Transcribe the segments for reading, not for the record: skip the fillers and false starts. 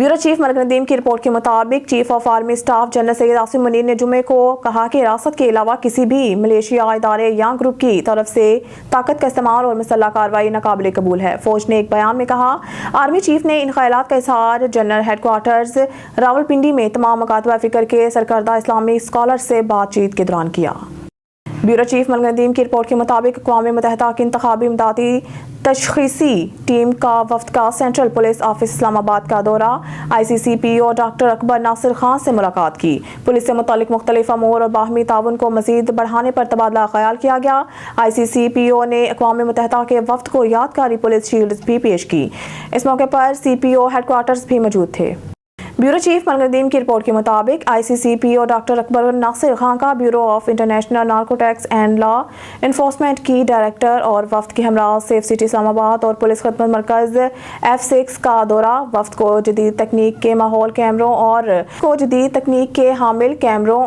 Bureau chief Malik Nadeem की report के मुताबिक chief of army staff general Syed Asim Munir ने जुमे को कहा कि हिरासत के अलावा किसी भी मलेशिया इदारे या ग्रुप की तरफ से ताकत का इस्तेमाल और मसल्ला कार्रवाई नाकाबिले कबूल है। फौज ने एक बयान में कहा, आर्मी चीफ ने इन ख्यालात का इजहार जनरल हेडक्वार्टर्स रावलपिंडी में तमाम मकातबा फिक्र के सरकर्दा इस्लामी स्कॉलर से बातचीत के दौरान किया। ब्यूरो चीफ मलिक नदीम की रिपोर्ट के मुताबिक अक़वाम मुत्तहिदा की इंतखाबी इमदादी तशख़ीसी टीम का वफ्द का सेंट्रल पुलिस ऑफिस इस्लामाबाद का दौरा, ICCPO डॉक्टर अकबर नासिर खान से मुलाकात की। पुलिस से मुतालिक मुख्तलिफ अमूर और बाहमी ताउन को मज़ीद बढ़ाने पर तबादला ख्याल किया गया। ICCPO ने अक़वाम मुत्तहिदा के वफ्द को यादगारी पुलिस शील्ड भी पेश की। इस मौके पर CPO हेडक्वार्टर्स भी मौजूद थे। ब्यूरो चीफ मलिक नदीम की रिपोर्ट के मुताबिक ICCPO डॉक्टर अकबर नासिर खान का bureau of international narcotics and law enforcement की डायरेक्टर और वफ्द के हमरा सेफ सिटी इस्लामाबाद और पुलिस खदमत मरकज F6 का दौरा, वफ्द को जदीद तकनीक के माहौल कैमरों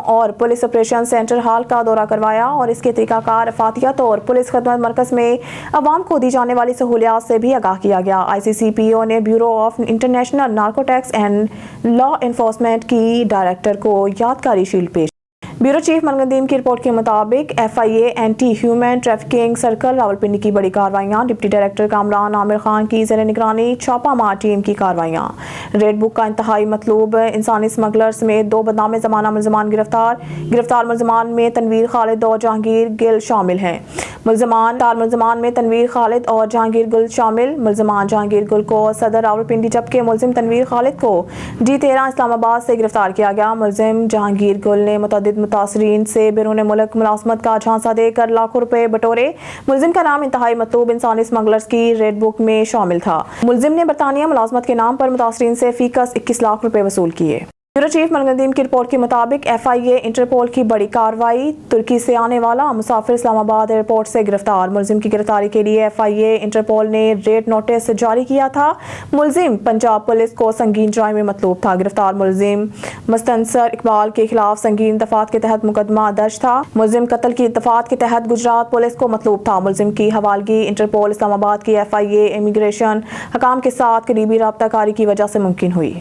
और पुलिस ऑपरेशन सेंटर हॉल का दौरा करवाया और इसके तरीकाकार, अफातियत और पुलिस खदमत मरकज में अवाम को दी जाने वाली सहूलियात से भी आगाह किया गया। ICCPO ने bureau of international narcotics and law enforcement की डायरेक्टर को यादगारी शील्ड पेश। ब्यूरो चीफ मलिक नदीम की रिपोर्ट के मुताबिक FIA anti human trafficking circle Rawalpindi की बड़ी कार्रवाइयाँ, डिप्टी डायरेक्टर कामरान आमिर खान की ज़ेर निगरानी छापामार टीम की कार्रवाइयाँ। रेड बुक का इंतहाई मतलूब इंसानी स्मगलर समेत 2 बदनाम ज़माना मुलजमान गिरफ्तार मुलजमान में तनवीर खालिद और जहांगीर गिल शामिल हैं। मुलजमान में तनवीर खालिद और जहांगीर गुल शामिल। मुलजमान जहांगीर गुल को सदर रावलपिंडी जबकि मुलजिम तनवीर खालिद को D13 इस्लामाबाद से गिरफ्तार किया गया। मुलजिम जहांगीर गुल ने मुतअद्दिद मुतासरीन से बैरून मुल्क मुलाजमत का झांसा देकर लाखों रुपए बटोरे। मुलजिम का नाम इंतहाई मतलूब इंसानी स्मगलर्स की रेड बुक में शामिल था। मुलजिम ने बरतानिया मुलाजमत के नाम पर मुतासरीन से फीकस 21 लाख रुपए वसूल किए। ब्यूरो चीफ मलिक नदीम की रिपोर्ट के मुताबिक FIA इंटरपोल की बड़ी कार्रवाई, तुर्की से आने वाला मुसाफिर इस्लामाबाद एयरपोर्ट से गिरफ्तार। मुलजिम की गिरफ्तारी के लिए FIA इंटरपोल ने रेड नोटिस जारी किया था। मुलजिम पंजाब पुलिस को संगीन जुर्म में मतलूब था। गिरफ्तार मुलजिम मुस्तनसर इकबाल के खिलाफ संगीन दफात के तहत मुकदमा दर्ज था। मुलजिम कत्ल की दफात के तहत गुजरात पुलिस को मतलूब था। मुलजिम की हवालगी इंटरपोल इस्लामाबाद की FIA इमिग्रेशन हकाम के साथ करीबी राबता कारी की वजह से मुमकिन हुई।